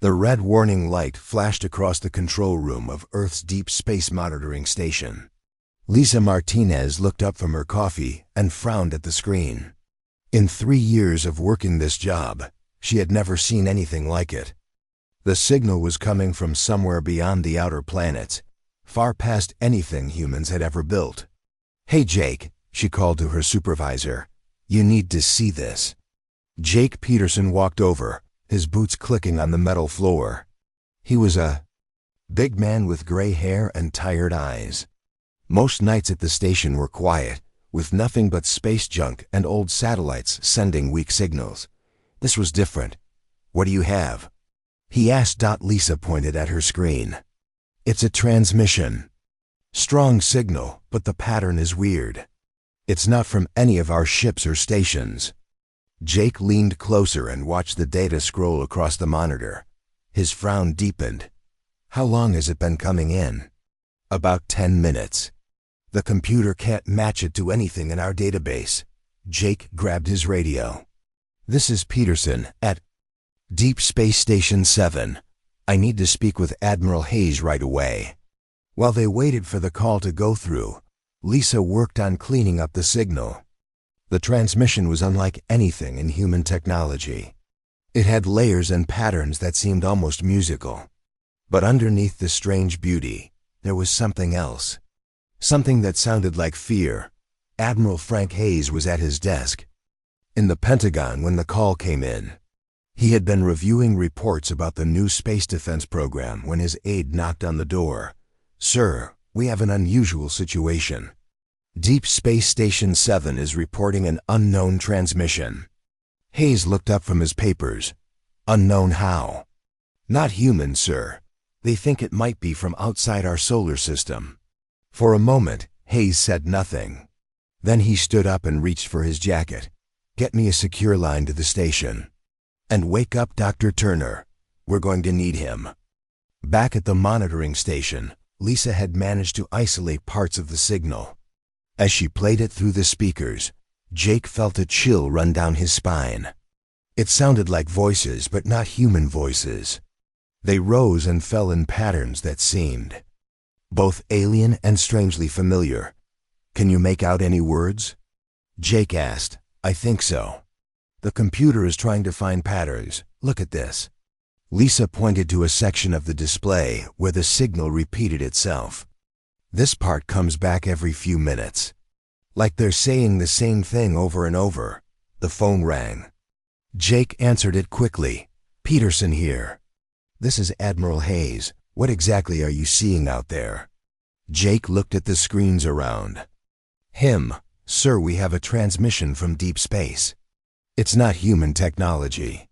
The red warning light flashed across the control room of Earth's Deep Space Monitoring Station. Lisa Martinez looked up from her coffee and frowned at the screen. In 3 years of working this job, she had never seen anything like it. The signal was coming from somewhere beyond the outer planets, far past anything humans had ever built. "Hey Jake," she called to her supervisor, "you need to see this." Jake Peterson walked over, his boots clicking on the metal floor. He was a big man with gray hair and tired eyes. Most nights at the station were quiet, with nothing but space junk and old satellites sending weak signals. This was different. "What do you have?" he asked. Lisa pointed at her screen. "It's a transmission. Strong signal, but the pattern is weird. It's not from any of our ships or stations." Jake leaned closer and watched the data scroll across the monitor. His frown deepened. "How long has it been coming in?" "About 10 minutes. The computer can't match it to anything in our database." Jake grabbed his radio. "This is Peterson at Deep Space Station 7. I need to speak with Admiral Hayes right away." While they waited for the call to go through, Lisa worked on cleaning up the signal. The transmission was unlike anything in human technology. It had layers and patterns that seemed almost musical. But underneath the strange beauty, there was something else. Something that sounded like fear. Admiral Frank Hayes was at his desk in the Pentagon when the call came in. He had been reviewing reports about the new space defense program when his aide knocked on the door. "Sir, we have an unusual situation. Deep Space Station 7 is reporting an unknown transmission." Hayes looked up from his papers. "Unknown how?" "Not human, sir. They think it might be from outside our solar system." For a moment, Hayes said nothing. Then he stood up and reached for his jacket. "Get me a secure line to the station. And wake up Dr. Turner. We're going to need him." Back at the monitoring station, Lisa had managed to isolate parts of the signal. As she played it through the speakers, Jake felt a chill run down his spine. It sounded like voices, but not human voices. They rose and fell in patterns that seemed both alien and strangely familiar. "Can you make out any words?" Jake asked. "I think so. The computer is trying to find patterns. Look at this." Lisa pointed to a section of the display where the signal repeated itself. "This part comes back every few minutes. Like they're saying the same thing over and over." The phone rang. Jake answered it quickly. "Peterson here. This is Admiral Hayes. What exactly are you seeing out there?" Jake looked at the screens around. "Him, sir, we have a transmission from deep space. It's not human technology.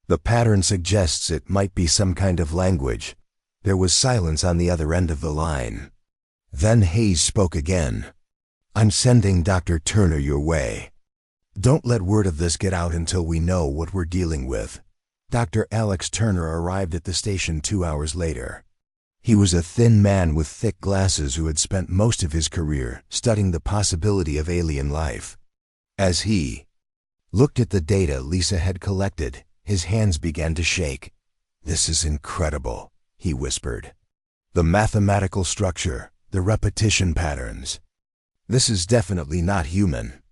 The pattern suggests it might be some kind of language." There was silence on the other end of the line. Then Hayes spoke again. "I'm sending Dr. Turner your way. Don't let word of this get out until we know what we're dealing with." Dr. Alex Turner arrived at the station 2 hours later. He was a thin man with thick glasses who had spent most of his career studying the possibility of alien life. As he looked at the data Lisa had collected, his hands began to shake. "This is incredible," he whispered. "The mathematical structure, the repetition patterns. This is definitely not human."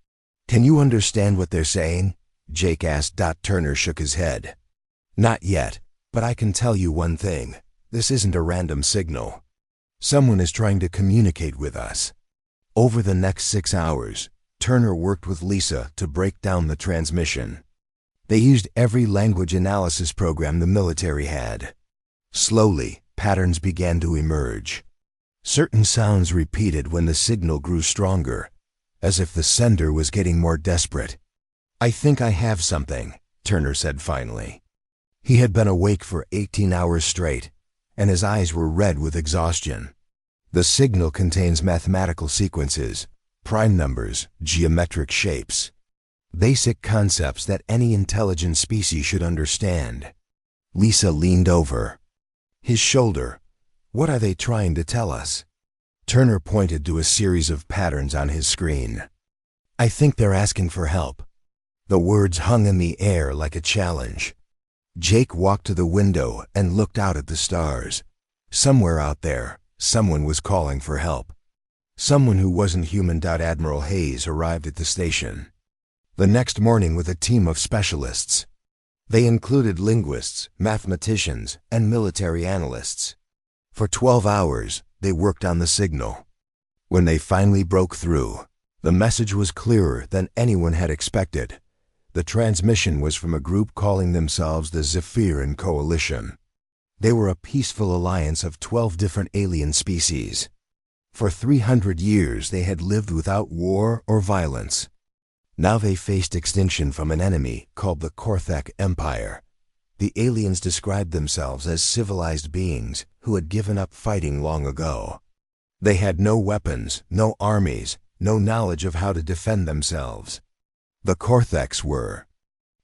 "Can you understand what they're saying?" Jake asked. Turner shook his head. "Not yet, but I can tell you one thing. This isn't a random signal. Someone is trying to communicate with us." Over the next 6 hours, Turner worked with Lisa to break down the transmission. They used every language analysis program the military had. Slowly, patterns began to emerge. Certain sounds repeated when the signal grew stronger, as if the sender was getting more desperate. "I think I have something," Turner said finally. He had been awake for 18 hours straight, and his eyes were red with exhaustion. "The signal contains mathematical sequences, prime numbers, geometric shapes. Basic concepts that any intelligent species should understand." Lisa leaned over his shoulder. "What are they trying to tell us?" Turner pointed to a series of patterns on his screen. "I think they're asking for help." The words hung in the air like a challenge. Jake walked to the window and looked out at the stars. Somewhere out there, someone was calling for help. Someone who wasn't human. Admiral Hayes arrived at the station the next morning with a team of specialists. They included linguists, mathematicians, and military analysts. For 12 hours, they worked on the signal. When they finally broke through, the message was clearer than anyone had expected. The transmission was from a group calling themselves the Zephyrian Coalition. They were a peaceful alliance of 12 different alien species. For 300 years, they had lived without war or violence. Now they faced extinction from an enemy called the Korthek Empire. The aliens described themselves as civilized beings who had given up fighting long ago. They had no weapons, no armies, no knowledge of how to defend themselves. The Kortheks were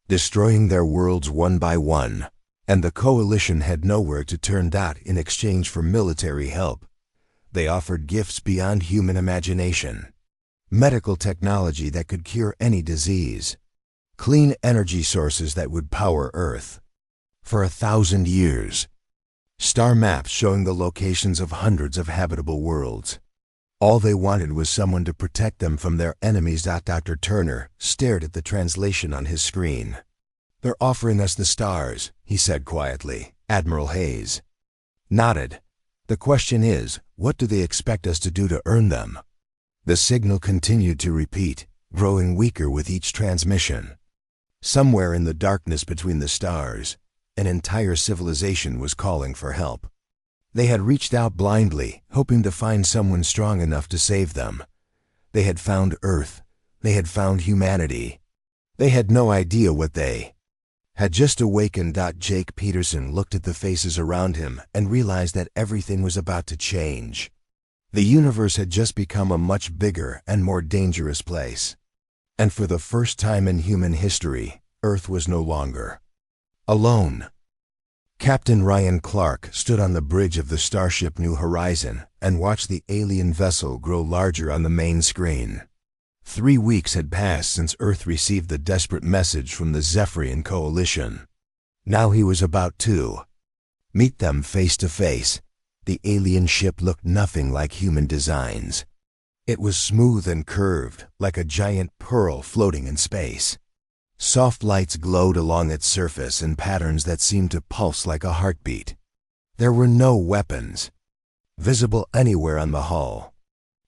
destroying their worlds one by one, and the coalition had nowhere to turn. In exchange for military help, they offered gifts beyond human imagination. Medical technology that could cure any disease. Clean energy sources that would power Earth. For 1,000 years. Star maps showing the locations of hundreds of habitable worlds. All they wanted was someone to protect them from their enemies. Dr. Turner stared at the translation on his screen. "They're offering us the stars," he said quietly. Admiral Hayes nodded. "The question is, what do they expect us to do to earn them?" The signal continued to repeat, growing weaker with each transmission. Somewhere in the darkness between the stars, an entire civilization was calling for help. They had reached out blindly, hoping to find someone strong enough to save them. They had found Earth. They had found humanity. They had no idea what they had just awakened. Jake Peterson looked at the faces around him and realized that everything was about to change. The universe had just become a much bigger and more dangerous place. And for the first time in human history, Earth was no longer alone. Captain Ryan Clark stood on the bridge of the starship New Horizon and watched the alien vessel grow larger on the main screen. 3 weeks had passed since Earth received the desperate message from the Zephyrian Coalition. Now he was about to meet them face to face. The alien ship looked nothing like human designs. It was smooth and curved, like a giant pearl floating in space. Soft lights glowed along its surface in patterns that seemed to pulse like a heartbeat. There were no weapons visible anywhere on the hull.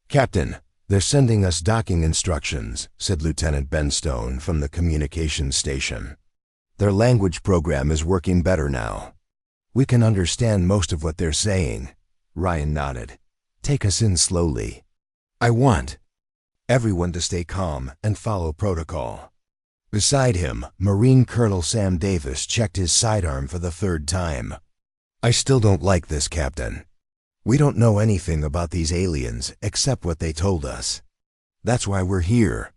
"Captain, they're sending us docking instructions," said Lieutenant Benstone from the communications station. "Their language program is working better now. We can understand most of what they're saying." Ryan nodded. "Take us in slowly. I want everyone to stay calm and follow protocol." Beside him, Marine Colonel Sam Davis checked his sidearm for the 3rd time. "I still don't like this, Captain. We don't know anything about these aliens except what they told us. That's why we're here,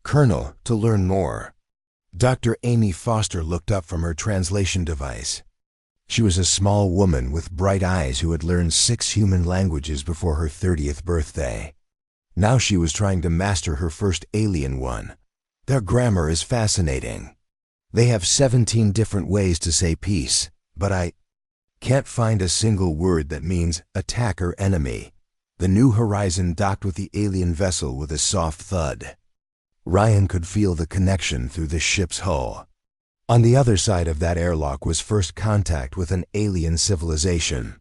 Colonel, to learn more." Dr. Amy Foster looked up from her translation device. She was a small woman with bright eyes who had learned 6 human languages before her 30th birthday. Now she was trying to master her first alien one. "Their grammar is fascinating. They have 17 different ways to say peace, but I can't find a single word that means attack or enemy." The New Horizon docked with the alien vessel with a soft thud. Ryan could feel the connection through the ship's hull. On the other side of that airlock was first contact with an alien civilization.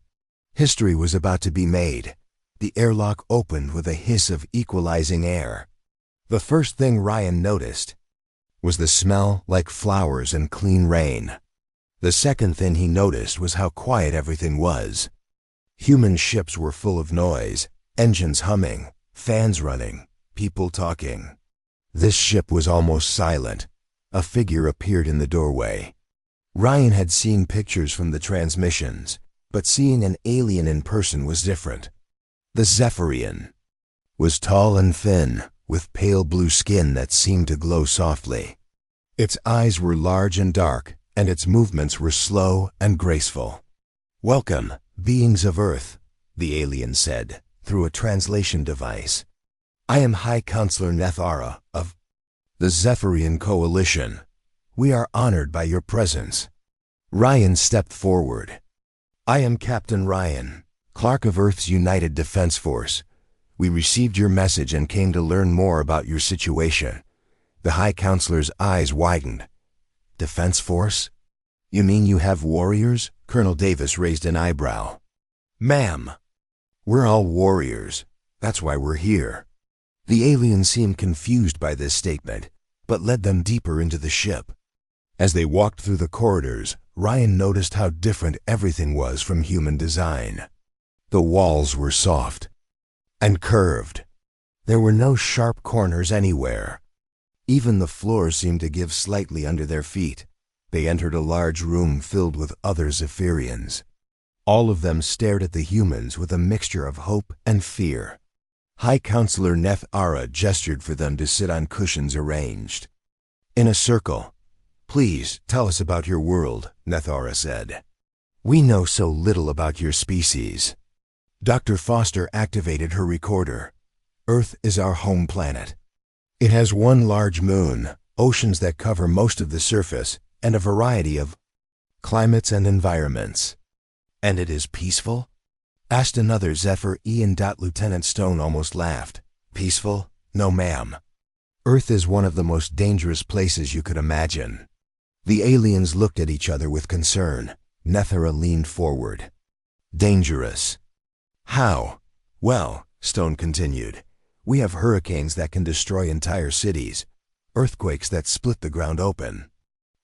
History was about to be made. The airlock opened with a hiss of equalizing air. The first thing Ryan noticed was the smell like flowers and clean rain. The second thing he noticed was how quiet everything was. Human ships were full of noise, engines humming, fans running, people talking. This ship was almost silent. A figure appeared in the doorway. Ryan had seen pictures from the transmissions, but seeing an alien in person was different. The Zephyrian was tall and thin, with pale blue skin that seemed to glow softly. Its eyes were large and dark, and its movements were slow and graceful. "Welcome, beings of Earth," the alien said, through a translation device. "I am High Counselor Nethara of the Zephyrian Coalition. We are honored by your presence." Ryan stepped forward. I am Captain Ryan, Clark of Earth's United Defense Force. We received your message and came to learn more about your situation. The High Counselor's eyes widened. Defense Force? You mean you have warriors? Colonel Davis raised an eyebrow. Ma'am, we're all warriors. That's why we're here. The aliens seemed confused by this statement, but led them deeper into the ship. As they walked through the corridors, Ryan noticed how different everything was from human design. The walls were soft and curved. There were no sharp corners anywhere. Even the floor seemed to give slightly under their feet. They entered a large room filled with other Zephyrians. All of them stared at the humans with a mixture of hope and fear. High Counselor Neth-Ara gestured for them to sit on cushions arranged in a circle. Please tell us about your world, Neth-Ara said. We know so little about your species. Dr. Foster activated her recorder. Earth is our home planet. It has one large moon, oceans that cover most of the surface, and a variety of climates and environments. And it is peaceful? Asked another Zephyr Ian. Lieutenant Stone almost laughed. Peaceful? No, ma'am. Earth is one of the most dangerous places you could imagine. The aliens looked at each other with concern. Neth-Ara leaned forward. Dangerous. How? Well, Stone continued, we have hurricanes that can destroy entire cities, earthquakes that split the ground open,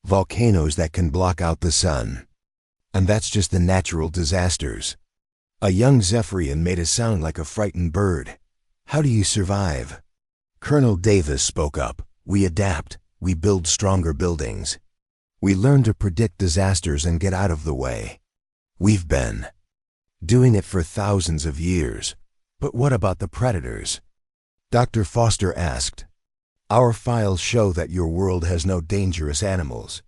volcanoes that can block out the sun. And that's just the natural disasters. A young Zephyrian made a sound like a frightened bird. How do you survive? Colonel Davis spoke up. We adapt. We build stronger buildings. We learn to predict disasters and get out of the way. We've been doing it for thousands of years. But what about the predators? Dr. Foster asked. Our files show that your world has no dangerous animals.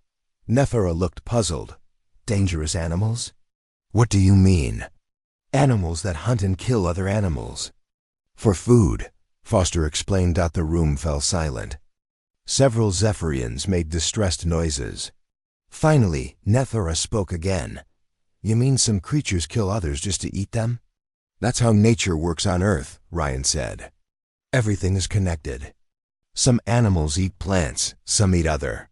Neth-Ara looked puzzled. Dangerous animals? What do you mean? Animals that hunt and kill other animals. For food, Foster explained. The room fell silent. Several Zephyrians made distressed noises. Finally, Neth-Ara spoke again. You mean some creatures kill others just to eat them? That's how nature works on Earth, Ryan said. Everything is connected. Some animals eat plants, some eat other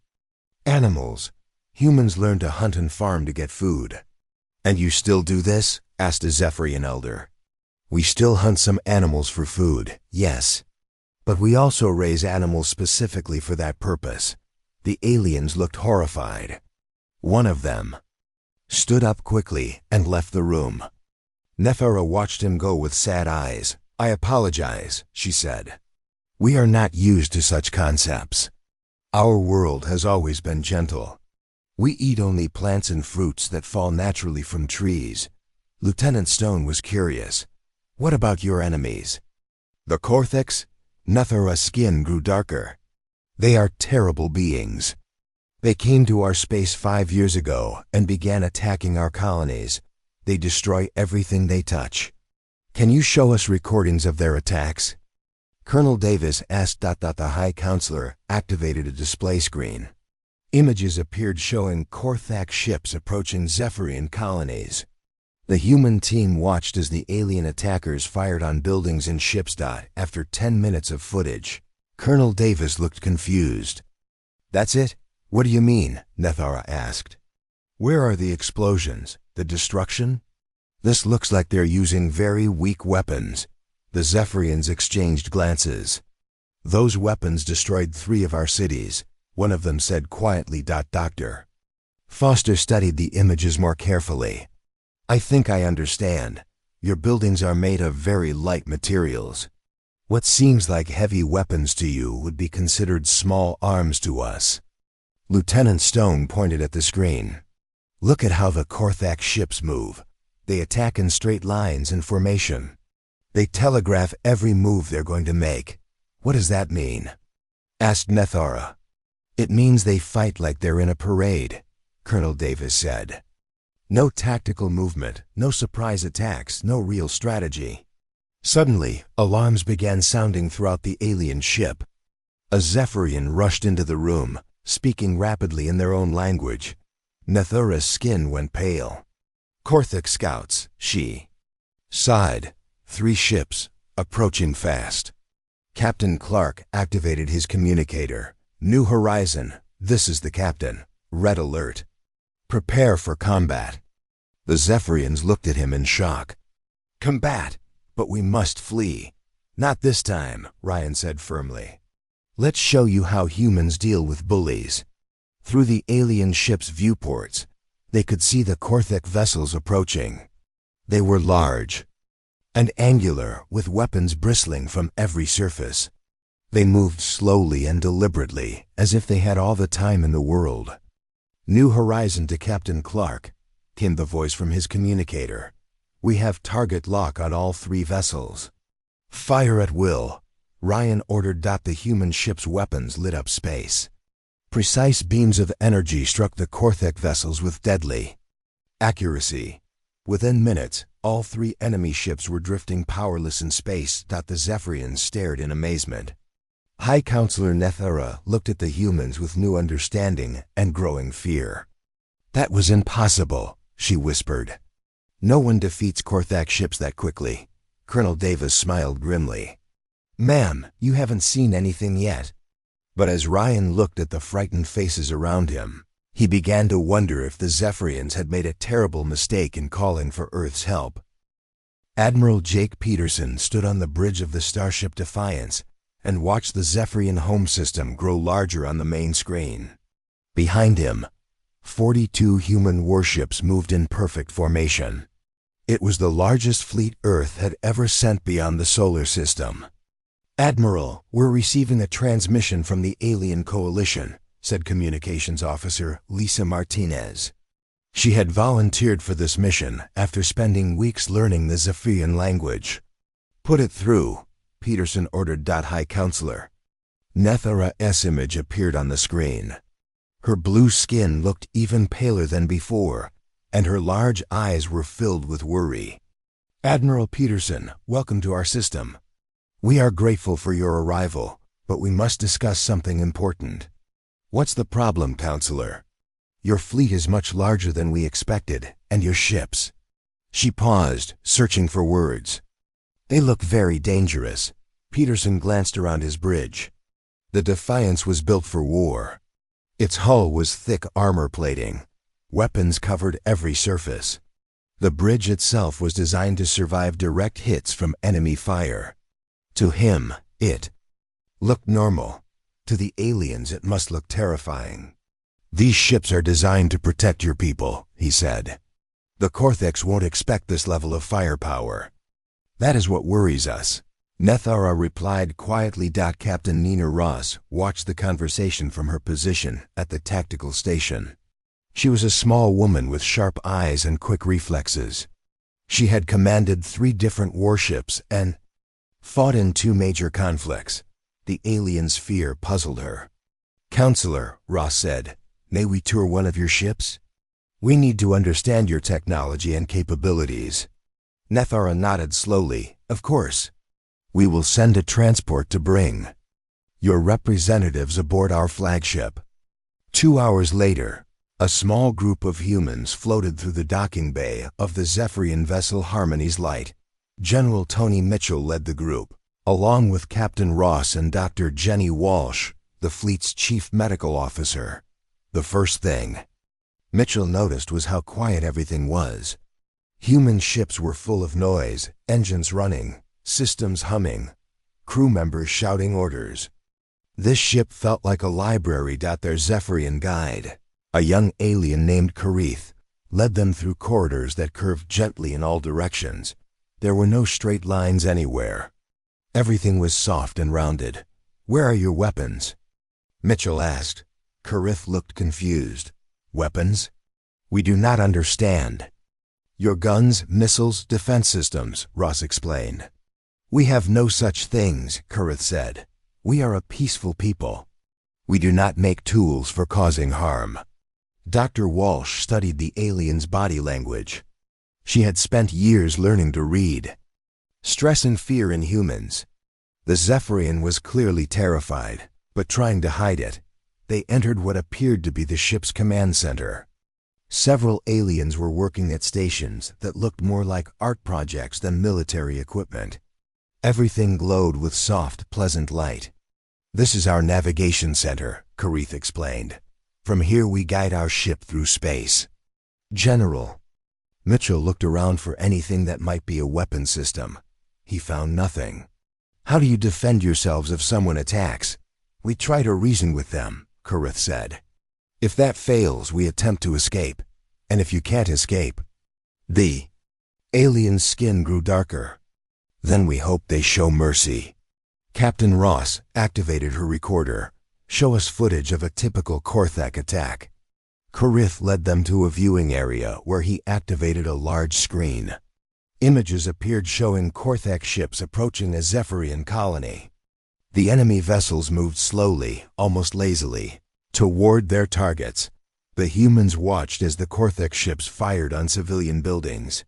animals. Humans learn to hunt and farm to get food. And you still do this? Asked a Zephyrian elder. We still hunt some animals for food, yes. But we also raise animals specifically for that purpose. The aliens looked horrified. One of them stood up quickly and left the room. Neth-Ara watched him go with sad eyes. I apologize, she said. We are not used to such concepts. Our world has always been gentle. We eat only plants and fruits that fall naturally from trees. Lieutenant Stone was curious. What about your enemies? The Korthiks? Neth-Ara's skin grew darker. They are terrible beings. They came to our space 5 years ago and began attacking our colonies. They destroy everything they touch. Can you show us recordings of their attacks? Colonel Davis asked. The High Counselor activated a display screen. Images appeared showing Korthak ships approaching Zephyrian colonies. The human team watched as the alien attackers fired on buildings and ships. After 10 minutes of footage, Colonel Davis looked confused. That's it? What do you mean? Neth-Ara asked. Where are the explosions? The destruction? This looks like they're using very weak weapons. The Zephyrians exchanged glances. Those weapons destroyed 3 of our cities, one of them said quietly. Dr. Foster studied the images more carefully. I think I understand. Your buildings are made of very light materials. What seems like heavy weapons to you would be considered small arms to us. Lieutenant Stone pointed at the screen. Look at how the Korthak ships move. They attack in straight lines in formation. They telegraph every move they're going to make. What does that mean? Asked Neth-Ara. It means they fight like they're in a parade, Colonel Davis said. No tactical movement, no surprise attacks, no real strategy. Suddenly, alarms began sounding throughout the alien ship. A Zephyrian rushed into the room, speaking rapidly in their own language. Nethura's skin went pale. Korthik scouts, she sighed. 3 ships, approaching fast. Captain Clark activated his communicator. New horizon, this is the captain. Red alert. Prepare for combat. The Zephyrians looked at him in shock. Combat, but we must flee. Not this time, Ryan said firmly. Let's show you how humans deal with bullies. Through the alien ship's viewports, they could see the Korthik vessels approaching. They were large and angular, with weapons bristling from every surface. They moved slowly and deliberately, as if they had all the time in the world. New horizon to Captain Clark, came the voice from his communicator. We have target lock on all 3 vessels. Fire at will, Ryan ordered. The human ship's weapons lit up space. Precise beams of energy struck the Korthik vessels with deadly accuracy. Within minutes, all 3 enemy ships were drifting powerless in space. The Zephyrians stared in amazement. High Counselor Nethura looked at the humans with new understanding and growing fear. That was impossible, she whispered. No one defeats Korthak ships that quickly. Colonel Davis smiled grimly. Ma'am, you haven't seen anything yet. But as Ryan looked at the frightened faces around him, he began to wonder if the Zephyrians had made a terrible mistake in calling for Earth's help. Admiral Jake Peterson stood on the bridge of the starship Defiance and watched the Zephyrian home system grow larger on the main screen. Behind him, 42 human warships moved in perfect formation. It was the largest fleet Earth had ever sent beyond the solar system. Admiral, we're receiving a transmission from the alien coalition, said Communications Officer Lisa Martinez. She had volunteered for this mission after spending weeks learning the Zephyrian language. Put it through, Peterson ordered. High Counselor. Nethura's image appeared on the screen. Her blue skin looked even paler than before, and her large eyes were filled with worry. Admiral Peterson, welcome to our system. We are grateful for your arrival, but we must discuss something important. What's the problem, Counselor? Your fleet is much larger than we expected, and your ships. She paused, searching for words. They look very dangerous. Peterson glanced around his bridge. The Defiance was built for war. Its hull was thick armor plating. Weapons covered every surface. The bridge itself was designed to survive direct hits from enemy fire. To him, it looked normal. To the aliens, it must look terrifying. These ships are designed to protect your people, he said. The Korthiks won't expect this level of firepower. That is what worries us. Nethura replied quietly. Captain Nina Ross watched the conversation from her position at the tactical station. She was a small woman with sharp eyes and quick reflexes. She had commanded 3 different warships and fought in 2 major conflicts. The aliens' fear puzzled her. Counselor, Ross said, may we tour one of your ships? We need to understand your technology and capabilities. Nethura nodded slowly. Of course. We will send a transport to bring your representatives aboard our flagship. 2 hours later, a small group of humans floated through the docking bay of the Zephyrian vessel Harmony's Light. General Tony Mitchell led the group, along with Captain Ross and Dr. Jenny Walsh, the fleet's chief medical officer. The first thing Mitchell noticed was how quiet everything was. Human ships were full of noise, engines running, systems humming, crew members shouting orders. This ship felt like a library. Their Zephyrian guide, a young alien named Karith, led them through corridors that curved gently in all directions. There were no straight lines anywhere. Everything was soft and rounded. Where are your weapons? Mitchell asked. Karith looked confused. Weapons? We do not understand. Your guns, missiles, defense systems, Ross explained. We have no such things, Karith said. We are a peaceful people. We do not make tools for causing harm. Dr. Walsh studied the alien's body language. She had spent years learning to read stress and fear in humans. The Zephyrian was clearly terrified, but trying to hide it. They entered what appeared to be the ship's command center. Several aliens were working at stations that looked more like art projects than military equipment. Everything glowed with soft, pleasant light. "This is our navigation center," Karith explained. "From here we guide our ship through space." "General." Mitchell looked around for anything that might be a weapon system. He found nothing. "How do you defend yourselves if someone attacks?" "We try to reason with them," Karith said. "If that fails, we attempt to escape. And if you can't escape..." The alien's skin grew darker. "Then we hope they show mercy." Captain Ross activated her recorder. "Show us footage of a typical Korthak attack." Karith led them to a viewing area where he activated a large screen. Images appeared showing Korthak ships approaching a Zephyrian colony. The enemy vessels moved slowly, almost lazily, toward their targets. The humans watched as the Korthak ships fired on civilian buildings.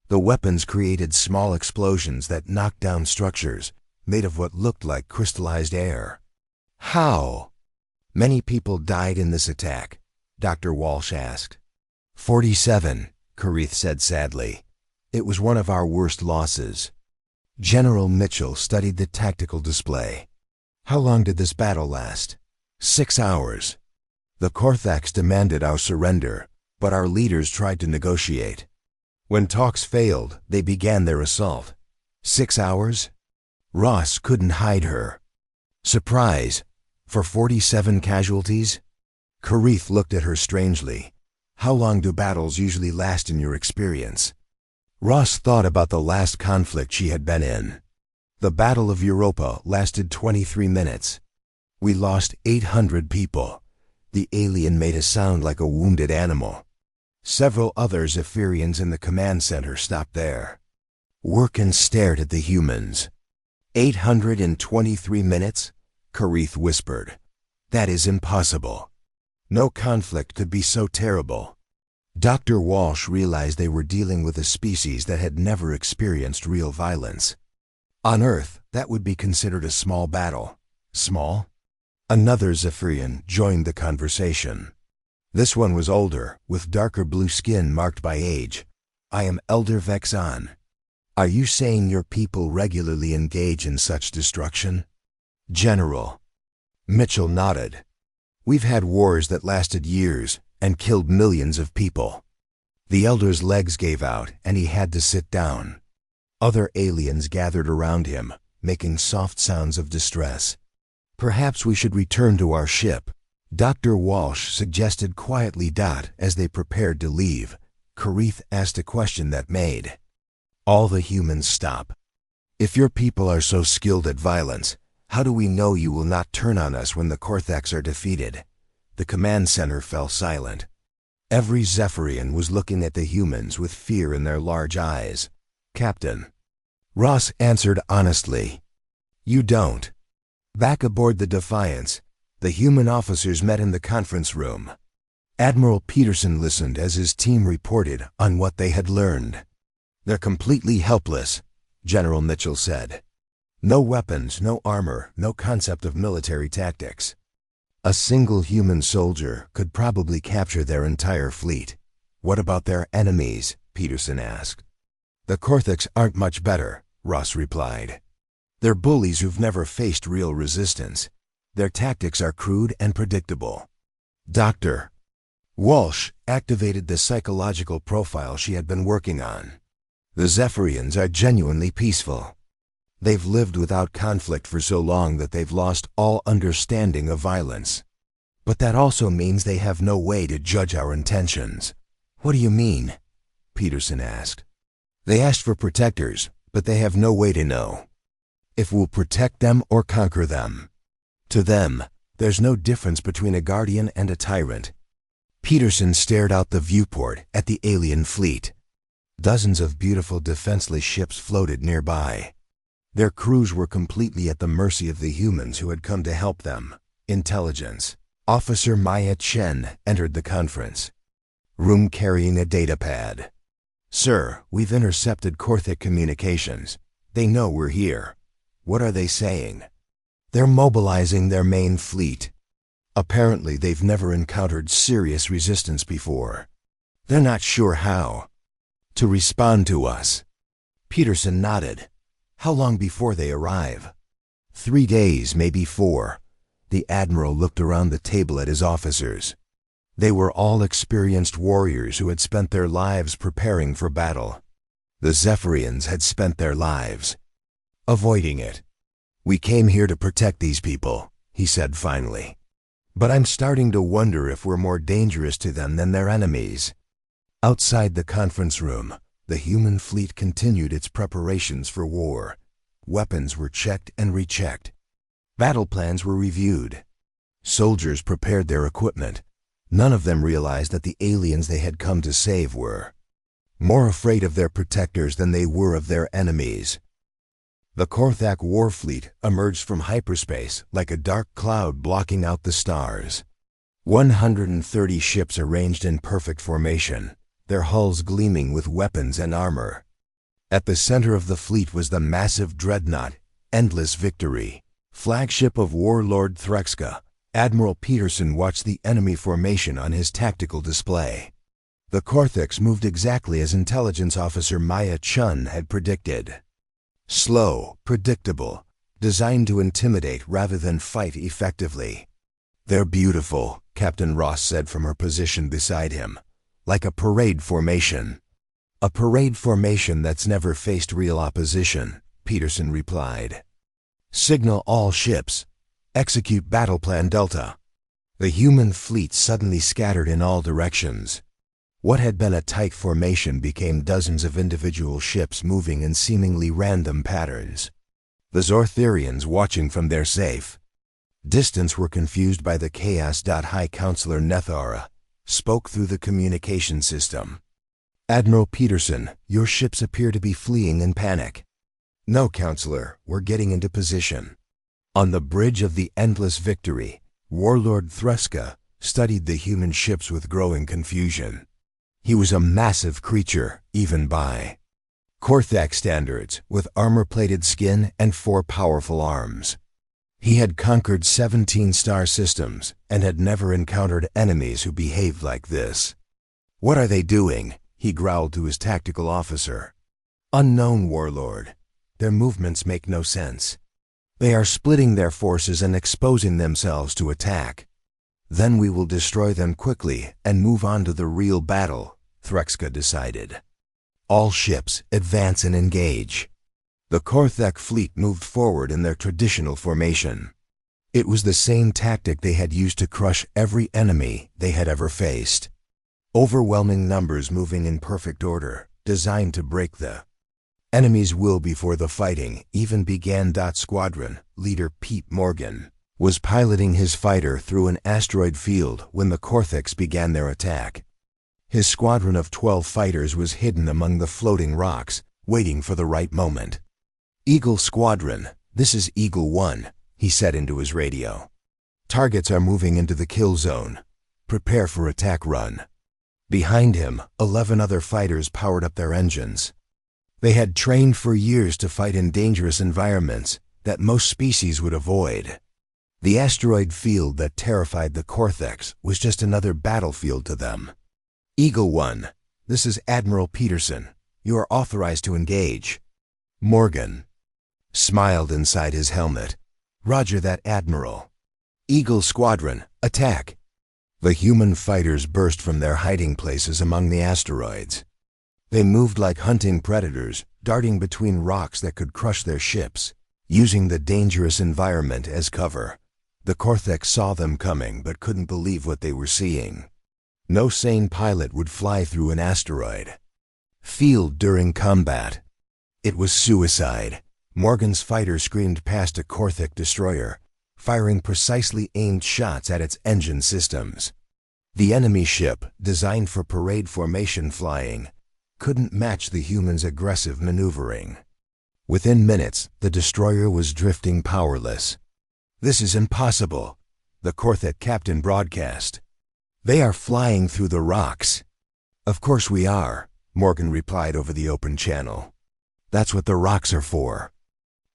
The weapons created small explosions that knocked down structures made of what looked like crystallized air. "How?" "Many people died in this attack," Dr. Walsh asked. 47, Karith said sadly. "It was one of our worst losses." General Mitchell studied the tactical display. "How long did this battle last?" 6 hours. "The Korthaks demanded our surrender, but our leaders tried to negotiate. When talks failed, they began their assault." 6 hours? Ross couldn't hide her surprise. "For 47 casualties?" Karith looked at her strangely. "How long do battles usually last in your experience?" Ross thought about the last conflict she had been in. The Battle of Europa lasted 23 minutes. "We lost 800 people." The alien made a sound like a wounded animal. Several other Zephyrians in the command center stopped there. Workin stared at the humans. 823 minutes? Karith whispered. "That is impossible. No conflict could be so terrible." Dr. Walsh realized they were dealing with a species that had never experienced real violence. On Earth, that would be considered a small battle. Small? Another Zephyrian joined the conversation. This one was older, with darker blue skin marked by age. "I am Elder Vexan. Are you saying your people regularly engage in such destruction?" "General." Mitchell nodded. "We've had wars that lasted years and killed millions of people." The Elder's legs gave out and he had to sit down. Other aliens gathered around him, making soft sounds of distress. "Perhaps we should return to our ship," Dr. Walsh suggested quietly. As they prepared to leave, Karith asked a question that made all the humans stop. "If your people are so skilled at violence, how do we know you will not turn on us when the Korthaks are defeated?" The command center fell silent. Every Zephyrian was looking at the humans with fear in their large eyes. "Captain." Ross answered honestly. "You don't." Back aboard the Defiance, the human officers met in the conference room. Admiral Peterson listened as his team reported on what they had learned. "They're completely helpless," General Mitchell said. "No weapons, no armor, no concept of military tactics. A single human soldier could probably capture their entire fleet." "What about their enemies?" Peterson asked. "The Korthaks aren't much better," Ross replied. "They're bullies who've never faced real resistance. Their tactics are crude and predictable." Dr. Walsh activated the psychological profile she had been working on. "The Zephyrians are genuinely peaceful. They've lived without conflict for so long that they've lost all understanding of violence. But that also means they have no way to judge our intentions." "What do you mean?" Peterson asked. "They asked for protectors, but they have no way to know if we'll protect them or conquer them. To them, there's no difference between a guardian and a tyrant." Peterson stared out the viewport at the alien fleet. Dozens of beautiful defenseless ships floated nearby. Their crews were completely at the mercy of the humans who had come to help them. Intelligence. Officer Maya Chen entered the conference room carrying a datapad. "Sir, we've intercepted Korthak communications. They know we're here." "What are they saying?" "They're mobilizing their main fleet. Apparently they've never encountered serious resistance before." They're not sure how to respond to us. Peterson nodded. How long before they arrive? 3 days, maybe 4. The Admiral looked around the table at his officers. They were all experienced warriors who had spent their lives preparing for battle. The Zephyrians had spent their lives avoiding it. We came here to protect these people, he said finally. But I'm starting to wonder if we're more dangerous to them than their enemies. Outside the conference room, the human fleet continued its preparations for war. Weapons were checked and rechecked. Battle plans were reviewed. Soldiers prepared their equipment. None of them realized that the aliens they had come to save were more afraid of their protectors than they were of their enemies. The Korthak war fleet emerged from hyperspace like a dark cloud blocking out the stars. 130 ships arranged in perfect formation, their hulls gleaming with weapons and armor. At the center of the fleet was the massive dreadnought, Endless Victory, flagship of Warlord Threxka. Admiral Peterson watched the enemy formation on his tactical display. The Korthaks moved exactly as Intelligence Officer Maya Chun had predicted. Slow, predictable, designed to intimidate rather than fight effectively. They're beautiful, Captain Ross said from her position beside him. Like a parade formation. A parade formation that's never faced real opposition, Peterson replied. Signal all ships. Execute Battle Plan Delta. The human fleet suddenly scattered in all directions. What had been a tight formation became dozens of individual ships moving in seemingly random patterns. The Zortherians, watching from their safe distance, were confused by the chaos. High Counselor Nethara spoke through the communication system. Admiral Peterson, your ships appear to be fleeing in panic. No, Counselor, we're getting into position. On the bridge of the Endless Victory, Warlord Threska studied the human ships with growing confusion. He was a massive creature, even by Korthak standards, with armor-plated skin and 4 powerful arms. He had conquered 17 star systems and had never encountered enemies who behaved like this. What are they doing? He growled to his tactical officer. Unknown, Warlord. Their movements make no sense. They are splitting their forces and exposing themselves to attack. Then we will destroy them quickly and move on to the real battle, Threxka decided. All ships, advance and engage. The Korthak fleet moved forward in their traditional formation. It was the same tactic they had used to crush every enemy they had ever faced. Overwhelming numbers moving in perfect order, designed to break the enemy's will before the fighting even began. Squadron leader Pete Morgan was piloting his fighter through an asteroid field when the Korthaks began their attack. His squadron of 12 fighters was hidden among the floating rocks, waiting for the right moment. Eagle Squadron, this is Eagle 1, he said into his radio. Targets are moving into the kill zone. Prepare for attack run. Behind him, 11 other fighters powered up their engines. They had trained for years to fight in dangerous environments that most species would avoid. The asteroid field that terrified the Korthaks was just another battlefield to them. Eagle 1, this is Admiral Peterson. You are authorized to engage. Morgan smiled inside his helmet. Roger that, Admiral. Eagle Squadron, attack. The human fighters burst from their hiding places among the asteroids. They moved like hunting predators, darting between rocks that could crush their ships, using the dangerous environment as cover. The Korthaks saw them coming but couldn't believe what they were seeing. No sane pilot would fly through an asteroid field during combat. It was suicide. Morgan's fighter screamed past a Korthak destroyer, firing precisely aimed shots at its engine systems. The enemy ship, designed for parade formation flying, couldn't match the humans' aggressive maneuvering. Within minutes, the destroyer was drifting powerless. This is impossible, the Korthak captain broadcast. They are flying through the rocks. Of course we are, Morgan replied over the open channel. That's what the rocks are for.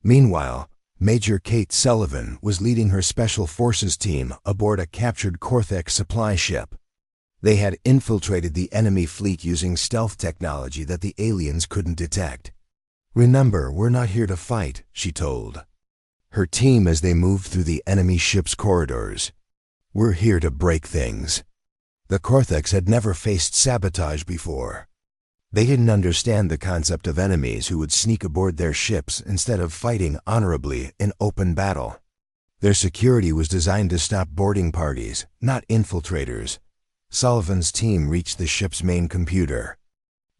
Meanwhile, Major Kate Sullivan was leading her Special Forces team aboard a captured Korthak supply ship. They had infiltrated the enemy fleet using stealth technology that the aliens couldn't detect. "Remember, we're not here to fight," she told her team as they moved through the enemy ship's corridors. "We're here to break things." The Kortheks had never faced sabotage before. They didn't understand the concept of enemies who would sneak aboard their ships instead of fighting honorably in open battle. Their security was designed to stop boarding parties, not infiltrators. Sullivan's team reached the ship's main computer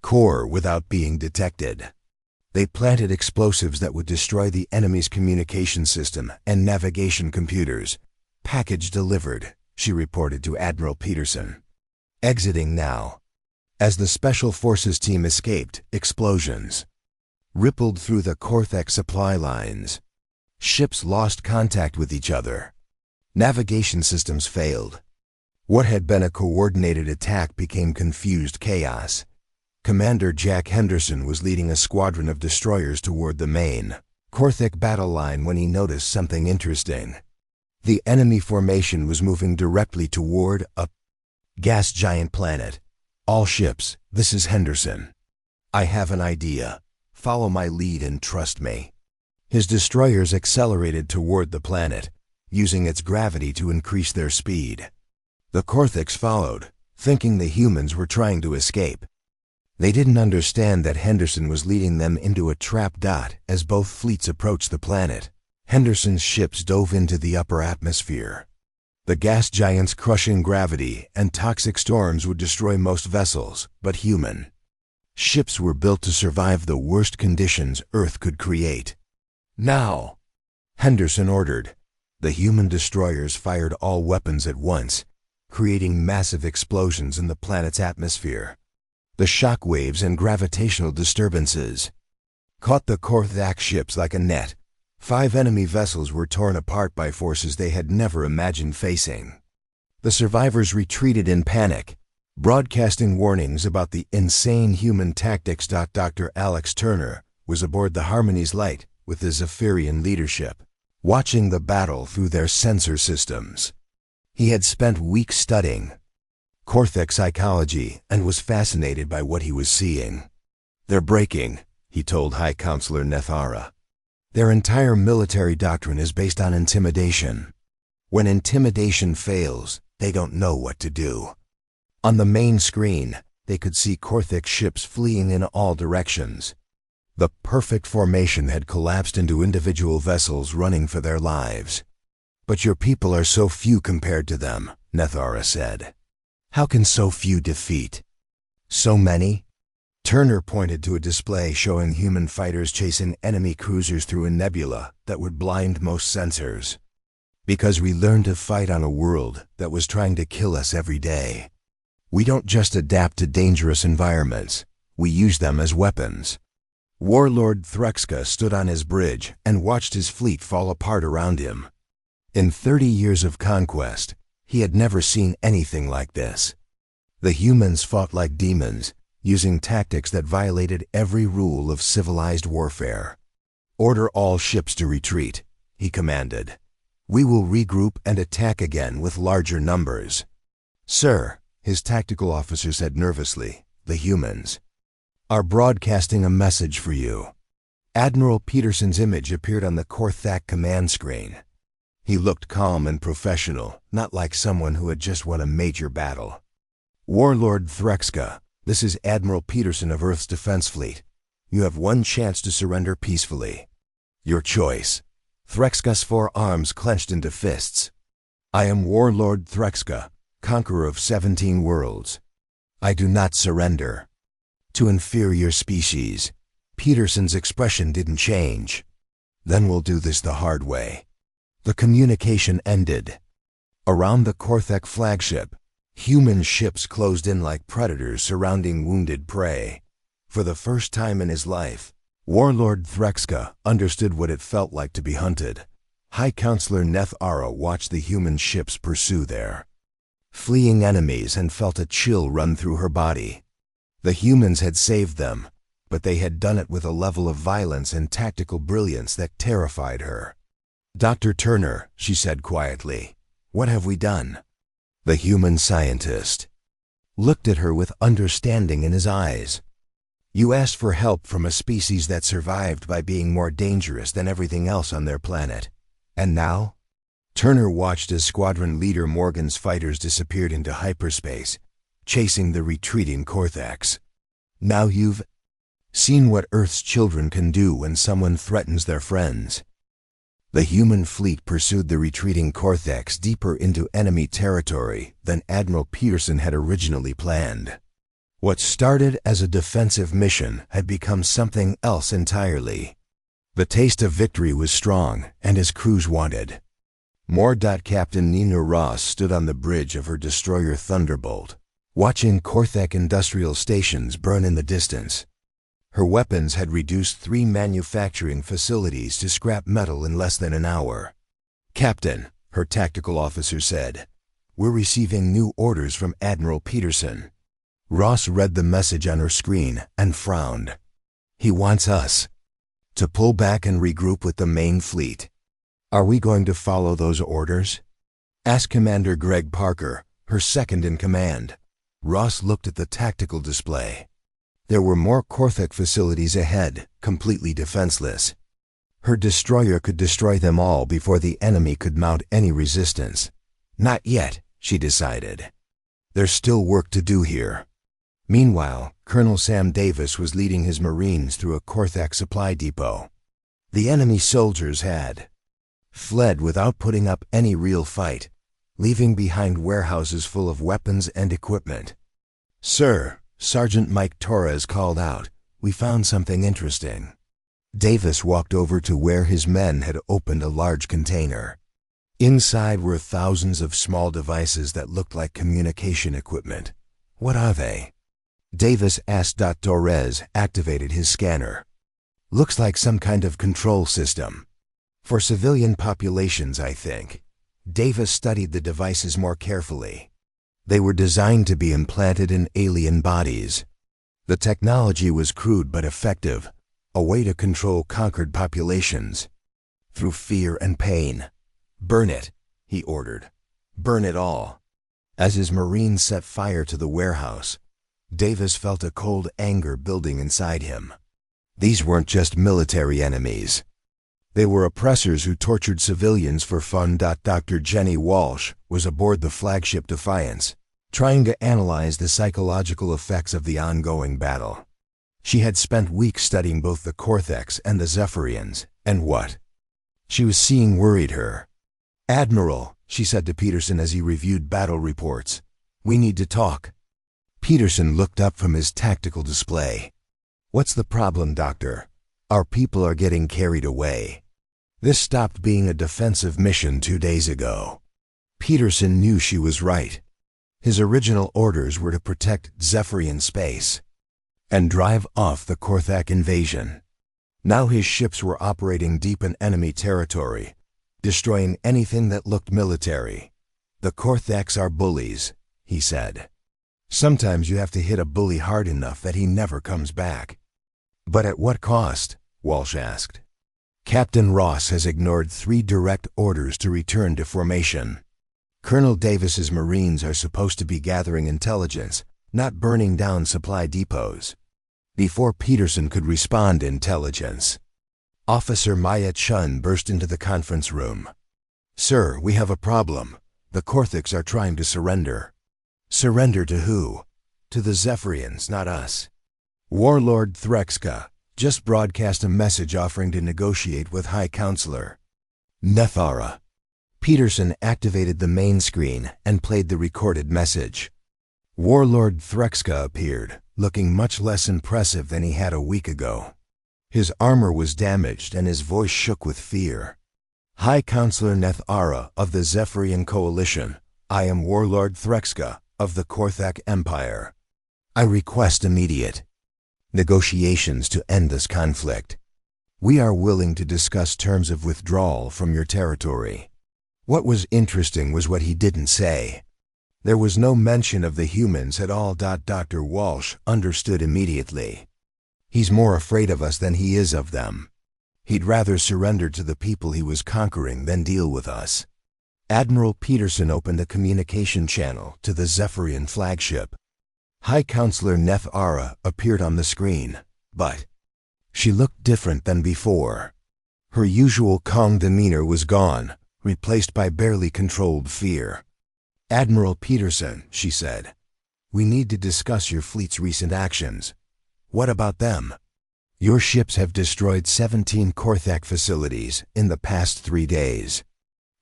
core without being detected. They planted explosives that would destroy the enemy's communication system and navigation computers. "Package delivered," she reported to Admiral Peterson. "Exiting now." As the Special Forces team escaped, explosions rippled through the Korthek supply lines. Ships lost contact with each other. Navigation systems failed. What had been a coordinated attack became confused chaos. Commander Jack Henderson was leading a squadron of destroyers toward the main Korthek battle line when he noticed something interesting. The enemy formation was moving directly toward a gas giant planet. "All ships, this is Henderson. I have an idea. Follow my lead and trust me." His destroyers accelerated toward the planet, using its gravity to increase their speed. The Kortheks followed, thinking the humans were trying to escape. They didn't understand that Henderson was leading them into a trap. As both fleets approached the planet, Henderson's ships dove into the upper atmosphere. The gas giant's crushing gravity and toxic storms would destroy most vessels, but human ships were built to survive the worst conditions Earth could create. "Now!" Henderson ordered. The human destroyers fired all weapons at once, creating massive explosions in the planet's atmosphere. The shock waves and gravitational disturbances caught the Korthak ships like a net. 5 enemy vessels were torn apart by forces they had never imagined facing. The survivors retreated in panic, broadcasting warnings about the insane human tactics. Dr. Alex Turner was aboard the Harmony's Light with the Zephyrian leadership, watching the battle through their sensor systems. He had spent weeks studying Korthek psychology and was fascinated by what he was seeing. "They're breaking," he told High Counselor Nethara. "Their entire military doctrine is based on intimidation. When intimidation fails, they don't know what to do." On the main screen, they could see Korthek ships fleeing in all directions. The perfect formation had collapsed into individual vessels running for their lives. "But your people are so few compared to them," Nethara said. "How can so few defeat so many?" Turner pointed to a display showing human fighters chasing enemy cruisers through a nebula that would blind most sensors. "Because we learned to fight on a world that was trying to kill us every day. We don't just adapt to dangerous environments, we use them as weapons." Warlord Threxka stood on his bridge and watched his fleet fall apart around him. In 30 years of conquest, he had never seen anything like this. The humans fought like demons, using tactics that violated every rule of civilized warfare. "Order all ships to retreat," he commanded. "We will regroup and attack again with larger numbers." "Sir," his tactical officer said nervously, "the humans are broadcasting a message for you." Admiral Peterson's image appeared on the Korthak command screen. He looked calm and professional, not like someone who had just won a major battle. "Warlord Threxka, this is Admiral Peterson of Earth's Defense Fleet. You have one chance to surrender peacefully. Your choice." Threxka's 4 arms clenched into fists. "I am Warlord Threxka, conqueror of 17 worlds. I do not surrender to inferior species." Peterson's expression didn't change. "Then we'll do this the hard way." The communication ended. Around the Korthek flagship, human ships closed in like predators surrounding wounded prey. For the first time in his life, Warlord Threxka understood what it felt like to be hunted. High Counselor Nethara watched the human ships pursue their fleeing enemies and felt a chill run through her body. The humans had saved them, but they had done it with a level of violence and tactical brilliance that terrified her. "Dr. Turner," she said quietly, "what have we done?" The human scientist looked at her with understanding in his eyes. You asked for help from a species that survived by being more dangerous than everything else on their planet. And now? Turner watched as Squadron Leader Morgan's fighters disappeared into hyperspace, chasing the retreating Korthax. Now you've seen what Earth's children can do when someone threatens their friends. The human fleet pursued the retreating Korthax deeper into enemy territory than Admiral Peterson had originally planned. What started as a defensive mission had become something else entirely. The taste of victory was strong, and his crews wanted more. Captain Nina Ross stood on the bridge of her destroyer Thunderbolt, watching Korthak industrial stations burn in the distance. Her weapons had reduced 3 manufacturing facilities to scrap metal in less than an hour. "Captain," her tactical officer said, "we're receiving new orders from Admiral Peterson." Ross read the message on her screen and frowned. "He wants us to pull back and regroup with the main fleet. Are we going to follow those orders?" asked Commander Greg Parker, her second in command. Ross looked at the tactical display. There were more Korthak facilities ahead, completely defenseless. Her destroyer could destroy them all before the enemy could mount any resistance. Not yet, she decided. There's still work to do here. Meanwhile, Colonel Sam Davis was leading his Marines through a Korthak supply depot. The enemy soldiers had fled without putting up any real fight, leaving behind warehouses full of weapons and equipment. "Sir," Sergeant Mike Torres called out, "we found something interesting." Davis walked over to where his men had opened a large container. Inside were thousands of small devices that looked like communication equipment. "What are they?" Davis asked. Torres activated his scanner. "Looks like some kind of control system. For civilian populations, I think." Davis studied the devices more carefully. They were designed to be implanted in alien bodies. The technology was crude but effective, a way to control conquered populations through fear and pain. "Burn it," he ordered. "Burn it all." As his Marines set fire to the warehouse, Davis felt a cold anger building inside him. These weren't just military enemies. They were oppressors who tortured civilians for fun. Dr. Jenny Walsh was aboard the flagship Defiance, trying to analyze the psychological effects of the ongoing battle. She had spent weeks studying both the Korthaks and the Zephyrians, and what she was seeing worried her. "Admiral," she said to Peterson as he reviewed battle reports, "we need to talk." Peterson looked up from his tactical display. "What's the problem, Doctor? Our people are getting carried away. This stopped being a defensive mission 2 days ago." Peterson knew she was right. His original orders were to protect Zephyrian space and drive off the Korthak invasion. Now his ships were operating deep in enemy territory, destroying anything that looked military. "The Korthaks are bullies," he said. "Sometimes you have to hit a bully hard enough that he never comes back." "But at what cost?" Walsh asked. "Captain Ross has ignored 3 direct orders to return to formation. Colonel Davis's Marines are supposed to be gathering intelligence, not burning down supply depots." Before Peterson could respond, intelligence. Officer Maya Chun burst into the conference room. "Sir, we have a problem. The Korthaks are trying to surrender." "Surrender to who?" "To the Zephyrians, not us. Warlord Threxka just broadcast a message offering to negotiate with High Counselor Nethara." Peterson activated the main screen and played the recorded message. Warlord Threxka appeared, looking much less impressive than he had a week ago. His armor was damaged and his voice shook with fear. "High Counselor Nethara of the Zephyrian Coalition, I am Warlord Threxka of the Korthak Empire. I request immediate negotiations to end this conflict. We are willing to discuss terms of withdrawal from your territory." What was interesting was what he didn't say. There was no mention of the humans at all. Dr. Walsh understood immediately. "He's more afraid of us than he is of them. He'd rather surrender to the people he was conquering than deal with us." Admiral Peterson opened a communication channel to the Zephyrian flagship. High Counselor Nethara appeared on the screen, but she looked different than before. Her usual calm demeanor was gone, replaced by barely controlled fear. "Admiral Peterson," she said, "we need to discuss your fleet's recent actions. What about them? Your ships have destroyed 17 Korthak facilities in the past 3 days.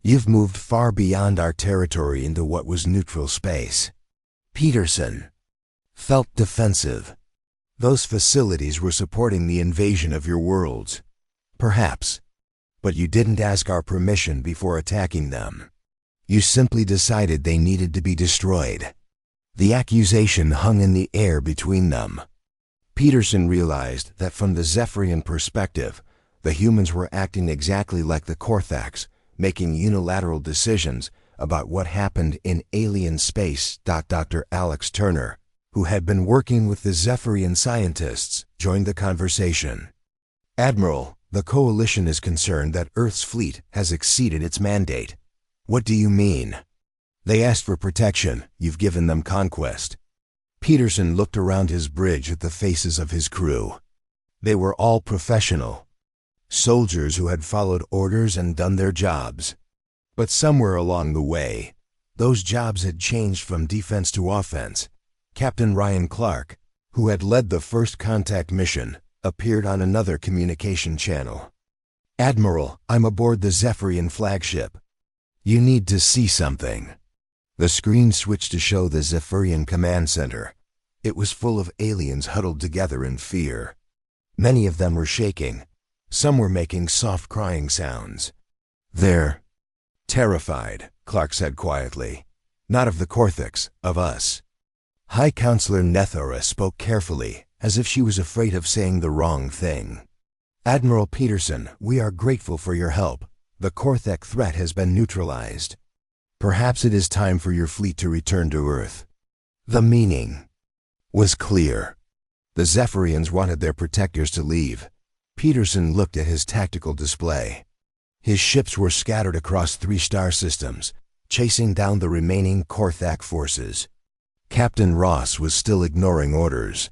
You've moved far beyond our territory into what was neutral space." Peterson felt defensive. Those facilities were supporting the invasion of your worlds. Perhaps. But you didn't ask our permission before attacking them. You simply decided they needed to be destroyed. The accusation hung in the air between them. Peterson realized that from the Zephyrian perspective, the humans were acting exactly like the Korthaks, making unilateral decisions about what happened in alien space. Dr. Alex Turner, who had been working with the Zephyrian scientists, joined the conversation. "Admiral, the Coalition is concerned that Earth's fleet has exceeded its mandate." "What do you mean?" "They asked for protection. You've given them conquest." Peterson looked around his bridge at the faces of his crew. They were all professional. Soldiers who had followed orders and done their jobs. But somewhere along the way, those jobs had changed from defense to offense. Captain Ryan Clark, who had led the first contact mission, appeared on another communication channel. "Admiral, I'm aboard the Zephyrian flagship. You need to see something." The screen switched to show the Zephyrian command center. It was full of aliens huddled together in fear. Many of them were shaking. Some were making soft crying sounds. "They're terrified," Clark said quietly. "Not of the Korthaks, of us." High Counselor Nethara spoke carefully, as if she was afraid of saying the wrong thing. "Admiral Peterson, we are grateful for your help. The Korthak threat has been neutralized. Perhaps it is time for your fleet to return to Earth." The meaning was clear. The Zephyrians wanted their protectors to leave. Peterson looked at his tactical display. His ships were scattered across 3 star systems, chasing down the remaining Korthak forces. Captain Ross was still ignoring orders.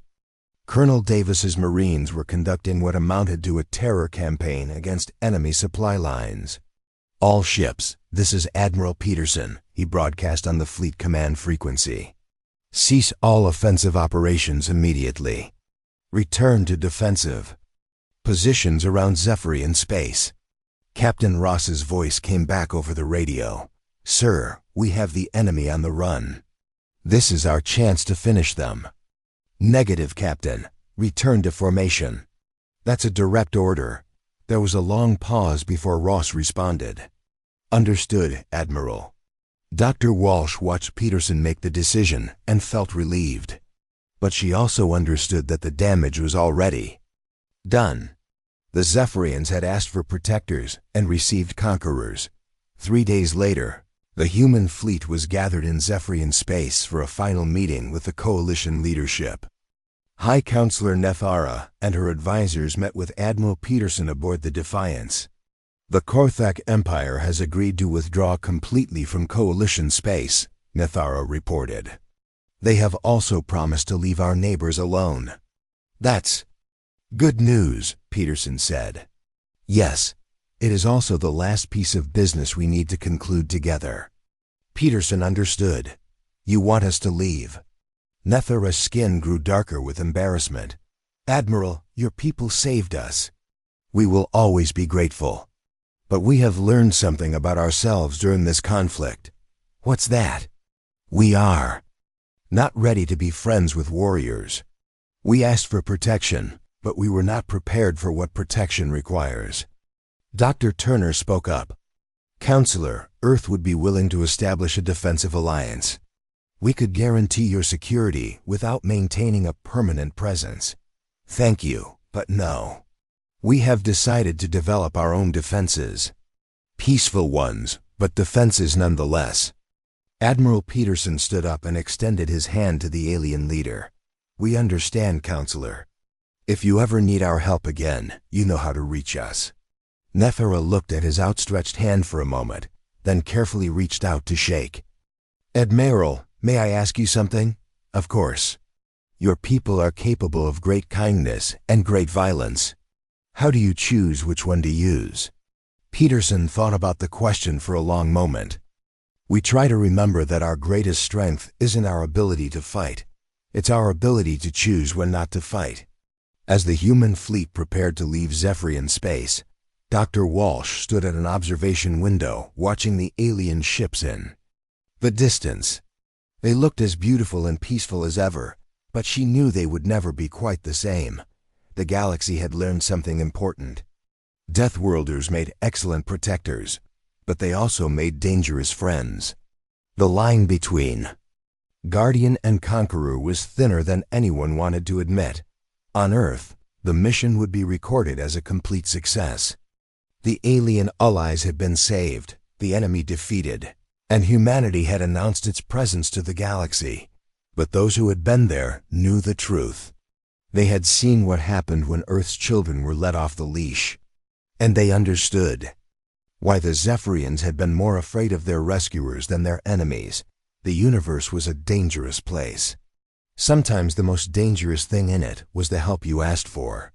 Colonel Davis's Marines were conducting what amounted to a terror campaign against enemy supply lines. "All ships, this is Admiral Peterson," he broadcast on the fleet command frequency. "Cease all offensive operations immediately. Return to defensive positions around Zephyrian space." Captain Ross's voice came back over the radio. "Sir, we have the enemy on the run. This is our chance to finish them." "Negative, Captain. Return to formation." "That's a direct order." There was a long pause before Ross responded. "Understood, Admiral." Dr. Walsh watched Peterson make the decision and felt relieved. But she also understood that the damage was already done. The Zephyrians had asked for protectors and received conquerors. 3 days later, the human fleet was gathered in Zephyrian space for a final meeting with the Coalition leadership. High Counselor Nethara and her advisors met with Admiral Peterson aboard the Defiance. "The Korthak Empire has agreed to withdraw completely from Coalition space," Nethara reported. "They have also promised to leave our neighbors alone." "That's good news," Peterson said. "Yes, it is also the last piece of business we need to conclude together." Peterson understood. "You want us to leave?" Nethara's skin grew darker with embarrassment. "Admiral, your people saved us. We will always be grateful. But we have learned something about ourselves during this conflict." "What's that?" "We are not ready to be friends with warriors. We asked for protection, but we were not prepared for what protection requires." Dr. Turner spoke up. "Counselor, Earth would be willing to establish a defensive alliance. We could guarantee your security without maintaining a permanent presence. Thank you, but no. We have decided to develop our own defenses. Peaceful ones, but defenses nonetheless." Admiral Peterson stood up and extended his hand to the alien leader. "We understand, Counselor. If you ever need our help again, you know how to reach us." Nethara looked at his outstretched hand for a moment, then carefully reached out to shake. "Admiral, may I ask you something?" "Of course." Your people are capable of great kindness and great violence. How do you choose which one to use? Peterson thought about the question for a long moment. We try to remember that our greatest strength isn't our ability to fight. It's our ability to choose when not to fight. As the human fleet prepared to leave Zephyrian space, Dr. Walsh stood at an observation window watching the alien ships in the distance. They looked as beautiful and peaceful as ever, but she knew they would never be quite the same. The galaxy had learned something important. Deathworlders made excellent protectors, but they also made dangerous friends. The line between Guardian and Conqueror was thinner than anyone wanted to admit. On Earth, the mission would be recorded as a complete success. The alien allies had been saved, the enemy defeated, and humanity had announced its presence to the galaxy. But those who had been there knew the truth. They had seen what happened when Earth's children were let off the leash. And they understood why the Zephyrians had been more afraid of their rescuers than their enemies. The universe was a dangerous place. Sometimes the most dangerous thing in it was the help you asked for.